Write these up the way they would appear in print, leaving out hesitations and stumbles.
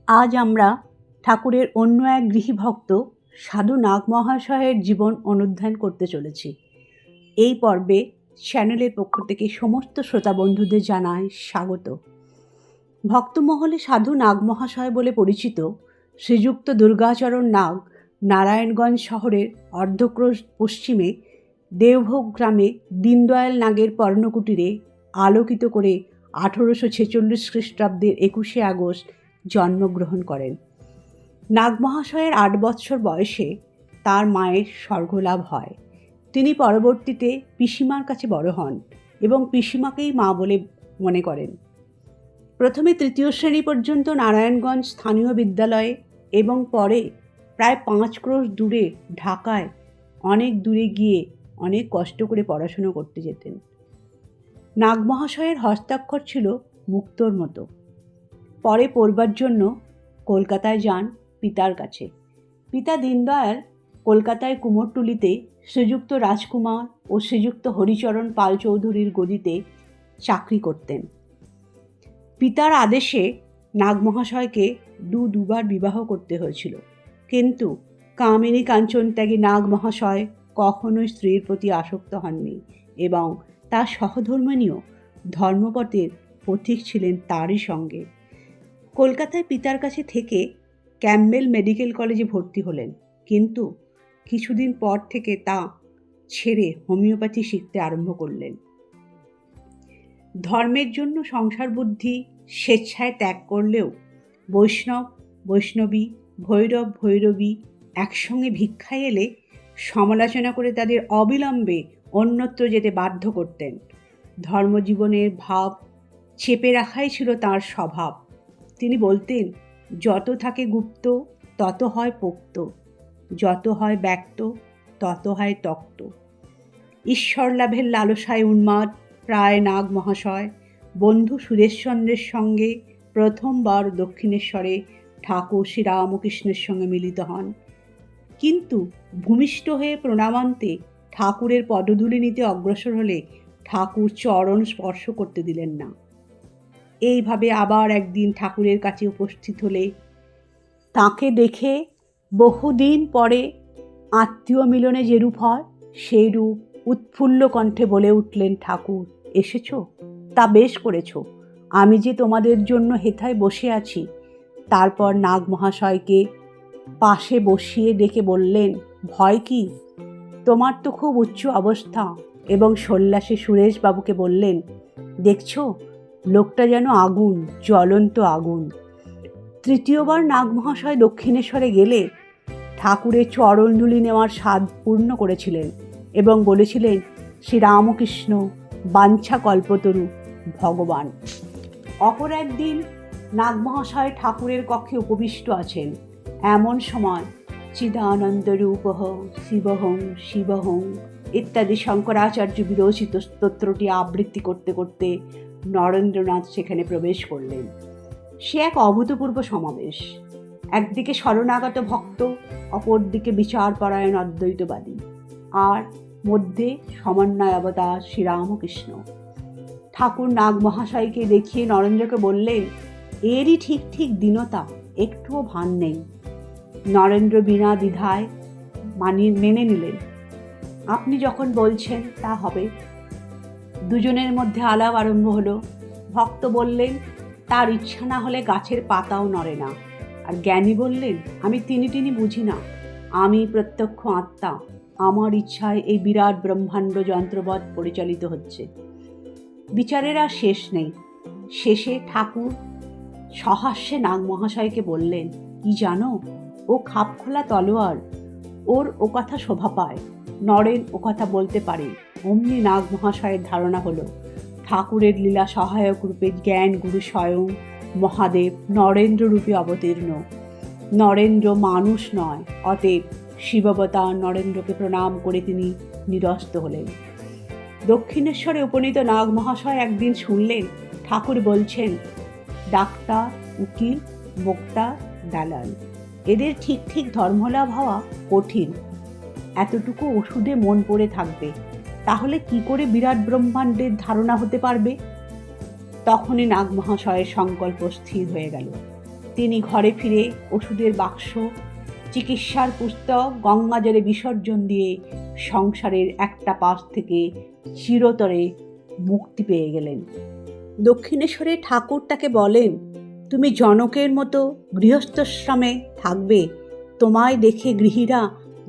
আজ আমরা ঠাকুরের অন্য এক গৃহীভক্ত সাধু নাগ মহাশয়ের জীবন অনুধ্যান করতে চলেছি। এই পর্বে চ্যানেলের পক্ষ থেকে সমস্ত শ্রোতা বন্ধুদের জানাই স্বাগত। ভক্তমহলে সাধু নাগ মহাশয় বলে পরিচিত শ্রীযুক্ত দুর্গাচরণ নাগ নারায়ণগঞ্জ শহরের অর্ধক্রোশ পশ্চিমে দেওভোগ গ্রামে দীনদয়াল নাগের পর্ণকুটিরে আলোকিত করে 1846 খ্রিস্টাব্দের 21শে আগস্ট জন্মগ্রহণ করেন। নাগ মহাশয়ের 8 বৎসর বয়সে তার মায়ের স্বর্গলাভ হয়। তিনি পরবর্তীতে পিসিমার কাছে বড় হন এবং পিসিমাকেই মা বলে মনে করেন। প্রথমে তৃতীয় শ্রেণী পর্যন্ত নারায়ণগঞ্জ স্থানীয় বিদ্যালয়ে এবং পরে প্রায় 5 ক্রোশ দূরে ঢাকায় অনেক দূরে গিয়ে অনেক কষ্ট করে পড়াশুনো করতে যেতেন। নাগ মহাশয়ের হস্তাক্ষর ছিল মুক্তোর মতো। পরে পড়বার জন্য কলকাতায় যান পিতার কাছে। পিতা দীনদয়াল কলকাতায় কুমোরটুলিতে শ্রীযুক্ত রাজকুমার ও শ্রীযুক্ত হরিচরণ পাল চৌধুরীর গদিতে চাকরি করতেন। পিতার আদেশে নাগ মহাশয়কে দুবার বিবাহ করতে হয়েছিল, কিন্তু কামিনী কাঞ্চন ত্যাগী নাগ মহাশয় কখনোই স্ত্রীর প্রতি আসক্ত হননি এবং তার সহধর্মিণীও ধর্মপথের পথিক ছিলেন তারই সঙ্গে। কলকাতায় পিতার কাছে থেকে ক্যাম্পবেল মেডিকেল কলেজে ভর্তি হলেন, কিন্তু কিছুদিন পর থেকে তা ছেড়ে হোমিওপ্যাথি শিখতে আরম্ভ করলেন। ধর্মের জন্য সংসার বুদ্ধি স্বেচ্ছায় ত্যাগ করলেও বৈষ্ণব বৈষ্ণবী, ভৈরব ভৈরবী একসঙ্গে ভিক্ষায় এলে সমালোচনা করে তাদের অবিলম্বে অন্যত্র যেতে বাধ্য করতেন। ধর্মজীবনের ভাব চেপে রাখাই ছিল তাঁর স্বভাব। তিনি বলতেন, যত থাকে গুপ্ত তত হয় পোক্ত, যত হয় ব্যক্ত তত হয় তক্ত। ঈশ্বর লাভের লালসায় উন্মাদ প্রায় নাগ মহাশয় বন্ধু সুরেশচন্দ্রের সঙ্গে প্রথমবার দক্ষিণেশ্বরে ঠাকুর শ্রীরামকৃষ্ণের সঙ্গে মিলিত হন, কিন্তু ভূমিষ্ঠ হয়ে প্রণামান্তে ঠাকুরের পদধূলি নিতে অগ্রসর হলে ঠাকুর চরণ স্পর্শ করতে দিলেন না। এইভাবে আবার একদিন ঠাকুরের কাছে উপস্থিত হলে তাকে দেখে বহুদিন পরে আত্মীয় মিলনে যেরূপ হয় সেই রূপ উৎফুল্ল কণ্ঠে বলে উঠলেন, ঠাকুর এসেছো? তা বেশ করেছো। আমি যে তোমাদের জন্য হেথায় বসে আছি। তারপর নাগ মহাশয়কে পাশে বসিয়ে ডেকে বললেন, ভয় কি? তোমার তো খুব উচ্চ অবস্থা। এবং সন্ন্যাসী সুরেশবাবুকে বললেন, দেখছো লোকটা যেন আগুন, জ্বলন্ত আগুন। তৃতীয়বার নাগ মহাশয় দক্ষিণেশ্বরে গেলে ঠাকুরের চরণধূলি নেওয়ার স্বাদ পূর্ণ করেছিলেন এবং বলেছিলেন, শ্রীরামকৃষ্ণ বাঞ্ছা কল্পতরু ভগবান। অপর একদিন নাগ মহাশয় ঠাকুরের কক্ষে উপবিষ্ট আছেন। এমন সময় চিদানন্দরূপঃ শিবহং শিবহং ইত্যাদি শঙ্করাচার্য বিরচিত স্তোত্রটি আবৃত্তি করতে করতে নরেন্দ্রনাথ সেখানে প্রবেশ করলেন। সে এক অভূতপূর্ব সমাবেশ। একদিকে শরণাগত ভক্ত, অপরদিকে বিচারপরায়ণ অদ্বৈতবাদী, আর মধ্যে সমন্বয় অবতার শ্রীরামকৃষ্ণ। ঠাকুর নাগ মহাশয়কে দেখিয়ে নরেন্দ্রকে বললেন, এরই ঠিক ঠিক দীনতা, একটুও ভান নেই। নরেন্দ্র বিনা দ্বিধায় মেনে নিলেন। আপনি যখন বলছেন তা হবে। দুজনের মধ্যে আলাপ আরম্ভ হলো। ভক্ত বললেন, তার ইচ্ছা না হলে গাছের পাতাও নড়ে না। আর জ্ঞানী বললেন, আমি তিনি বুঝি না, আমি প্রত্যক্ষ আত্মা, আমার ইচ্ছায় এই বিরাট ব্রহ্মাণ্ড যন্ত্রবৎ পরিচালিত হচ্ছে। বিচারের আর শেষ নেই। শেষে ঠাকুর সহাস্যে নাগ মহাশয়কে বললেন, কি জানো, ও খাপখোলা তলোয়ার, ওর ও কথা শোভা পায়। নরেন ও কথা বলতে পারে। অমনি নাগ মহাশয়ের ধারণা হলো ঠাকুরের লীলা সহায়ক রূপে জ্ঞান গুরু স্বয়ং মহাদেব নরেন্দ্র রূপে অবতীর্ণ। নরেন্দ্র মানুষ নয়, অতএব শিবাবতার নরেন্দ্রকে প্রণাম করে তিনি নিরস্ত হলেন। দক্ষিণেশ্বরে উপনীত নাগ মহাশয় একদিন শুনলেন ঠাকুর বলছেন, ডাক্তার, উকিল, বক্তা, দালাল, এদের ঠিক ঠিক ধর্মলাভ হওয়া কঠিন। এতটুকু ওষুধে মন পড়ে থাকবে, তাহলে কি করে বিরাট ব্রহ্মাণ্ডের ধারণা হতে পারবে? তখনই নাগ মহাশয়ের সংকল্প স্থির হয়ে গেল। তিনি ঘরে ফিরে ওষুধের বাক্স, চিকিৎসার পুস্তক গঙ্গাজলে বিসর্জন দিয়ে সংসারের একটা পাশ থেকে চিরতরে মুক্তি পেয়ে গেলেন। দক্ষিণেশ্বরে ঠাকুর তাকে বলেন, তুমি জনকের মতো গৃহস্থশ্রমে থাকবে, তোমায় দেখে গৃহীরা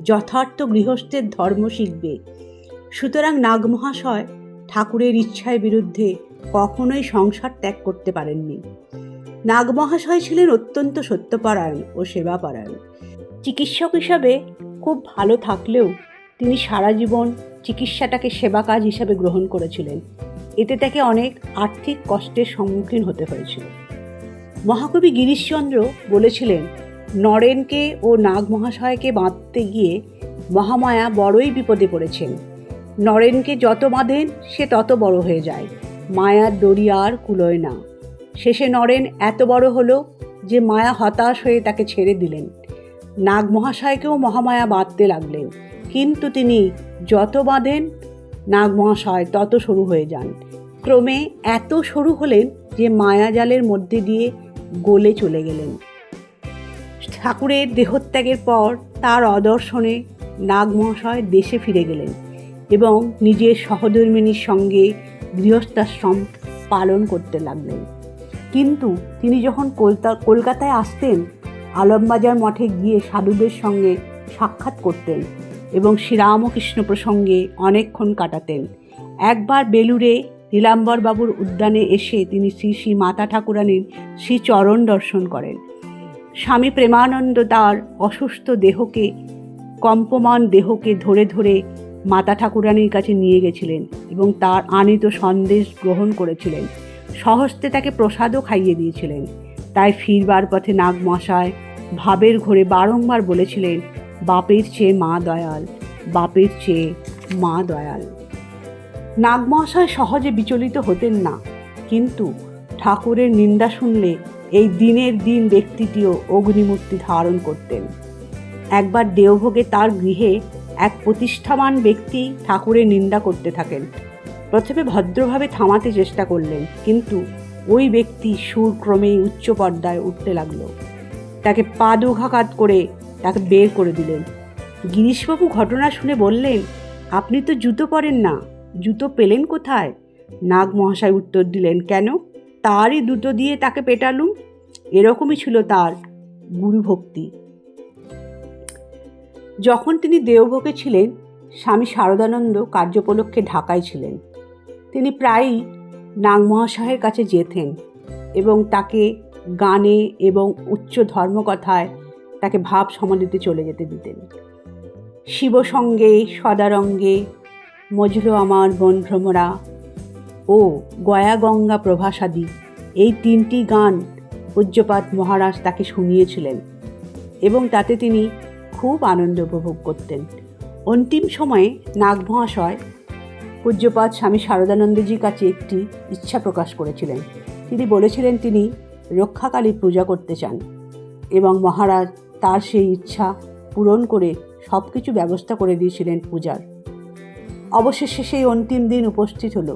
যথার্থ গৃহস্থের ধর্ম শিখবে। সুতরাং নাগমহাশয় ঠাকুরের ইচ্ছার বিরুদ্ধে কখনোই সংসার ত্যাগ করতে পারেননি। নাগমহাশয় ছিলেন অত্যন্ত সত্যপরায়ণ ও সেবাপরায়ণ। চিকিৎসক হিসাবে খুব ভালো থাকলেও তিনি সারা জীবন চিকিৎসাটাকে সেবা কাজ হিসাবে গ্রহণ করেছিলেন। এতে তাকে অনেক আর্থিক কষ্টের সম্মুখীন হতে হয়েছিল। মহাকবি গিরিশচন্দ্র বলেছিলেন, নরেনকে ও নাগমহাশয়কে বাঁধতে গিয়ে মহামায়া বড়ই বিপদে পড়েছেন। নরেনকে যত বাঁধেন সে তত বড় হয়ে যায়, মায়ার দড়ি আর কুলোয় না। শেষে নরেন এত বড় হলো যে মায়া হতাশ হয়ে তাকে ছেড়ে দিলেন। নাগমহাশয়কেও মহামায়া বাঁধতে লাগলেন, কিন্তু তিনি যত বাঁধেন নাগমহাশয় তত সরু হয়ে যান। ক্রমে এত সরু হলেন যে মায়াজালের মধ্যে দিয়ে গলে চলে গেলেন। ঠাকুরের দেহত্যাগের পর তার অদর্শনে নাগমহাশয় দেশে ফিরে গেলেন এবং নিজের সহধর্মিণীর সঙ্গে গৃহস্থাশ্রম পালন করতে লাগলেন। কিন্তু তিনি যখন কলকাতায় আসতেন, আলমবাজার মঠে গিয়ে সাধুদের সঙ্গে সাক্ষাৎ করতেন এবং শ্রীরামকৃষ্ণ প্রসঙ্গে অনেকক্ষণ কাটাতেন। একবার বেলুড়ে নীলাম্বরবাবুর উদ্যানে এসে তিনি শ্রী শ্রী মাতা ঠাকুরানীর শ্রীচরণ দর্শন করেন। স্বামী প্রেমানন্দ তার অসুস্থ দেহকে, কম্পমান দেহকে ধরে ধরে মাতা ঠাকুরানীর কাছে নিয়ে গেছিলেন এবং তার আনিত সন্দেশ গ্রহণ করেছিলেন। সহস্তে তাকে প্রসাদও খাইয়ে দিয়েছিলেন। তাই ফিরবার পথে নাগমহাশয় ভাবের ঘোরে বারংবার বলেছিলেন, বাপের চেয়ে মা দয়াল, বাপের চেয়ে মা দয়াল। নাগমহাশয় সহজে বিচলিত হতেন না, কিন্তু ঠাকুরের নিন্দা শুনলে এই দিনের দিন ব্যক্তিটিও অগ্নিমূর্তি ধারণ করতেন। একবার দেওভোগে তার গৃহে এক প্রতিষ্ঠাবান ব্যক্তি ঠাকুরের নিন্দা করতে থাকেন। প্রথমে ভদ্রভাবে থামাতে চেষ্টা করলেন, কিন্তু ওই ব্যক্তি সুর ক্রমেই উচ্চ পর্দায় উঠতে লাগলো। তাকে পাদঘাত করে তাকে বের করে দিলেন। গিরিশবাবু ঘটনা শুনে বললেন, আপনি তো জুতো পরেন না, জুতো পেলেন কোথায়? নাগমহাশয় উত্তর দিলেন, কেন, তারই দুটো দিয়ে তাকে পেটালুম। এরকমই ছিল তার গুরুভক্তি। যখন তিনি দেওভোগে ছিলেন, স্বামী শারদানন্দ কার্যোপলক্ষে ঢাকায় ছিলেন। তিনি প্রায়ই নাগমহাশয়ের কাছে যেতেন এবং তাকে গানে এবং উচ্চ ধর্মকথায় তাকে ভাব সমাধিতে চলে যেতে দিতেন। শিবসঙ্গে সদারঙ্গে মজলো আমার বন ভ্রমরা ও গয়া গঙ্গা প্রভাসাদি, এই তিনটি গান পূজ্যপাদ মহারাজ তাকে শুনিয়েছিলেন এবং তাতে তিনি খুব আনন্দ উপভোগ করতেন। অন্তিম সময়ে নাগমহাশয় পূজ্যপাদ স্বামী শারদানন্দজির কাছে একটি ইচ্ছা প্রকাশ করেছিলেন। তিনি বলেছিলেন তিনি রক্ষাকালীর পূজা করতে চান এবং মহারাজ তার সেই ইচ্ছা পূরণ করে সব কিছু ব্যবস্থা করে দিয়েছিলেন পূজার। অবশেষে সেই অন্তিম দিন উপস্থিত হলো।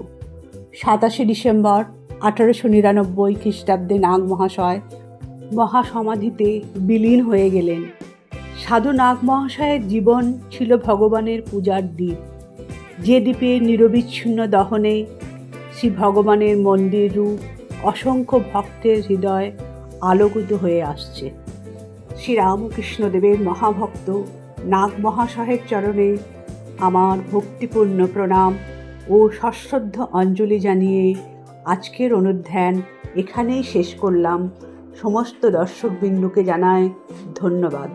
27 ডিসেম্বর 1899 খ্রিস্টাব্দে নাগমহাশয় মহাসমাধিতে বিলীন হয়ে গেলেন। সাধু নাগমহাশয়ের জীবন ছিল ভগবানের পূজার দ্বীপ, যে দ্বীপের নিরবিচ্ছিন্ন দহনে শ্রী ভগবানের মন্দির রূপ অসংখ্য ভক্তের হৃদয় আলোকিত হয়ে আসছে। শ্রীরামকৃষ্ণদেবের মহাভক্ত নাগমহাশয়ের চরণে আমার ভক্তিপূর্ণ প্রণাম ও সশ্রদ্ধ অঞ্জলি জানিয়ে আজকের অনুধ্যান এখানেই শেষ করলাম। সমস্ত দর্শকবৃন্দকে জানাই ধন্যবাদ।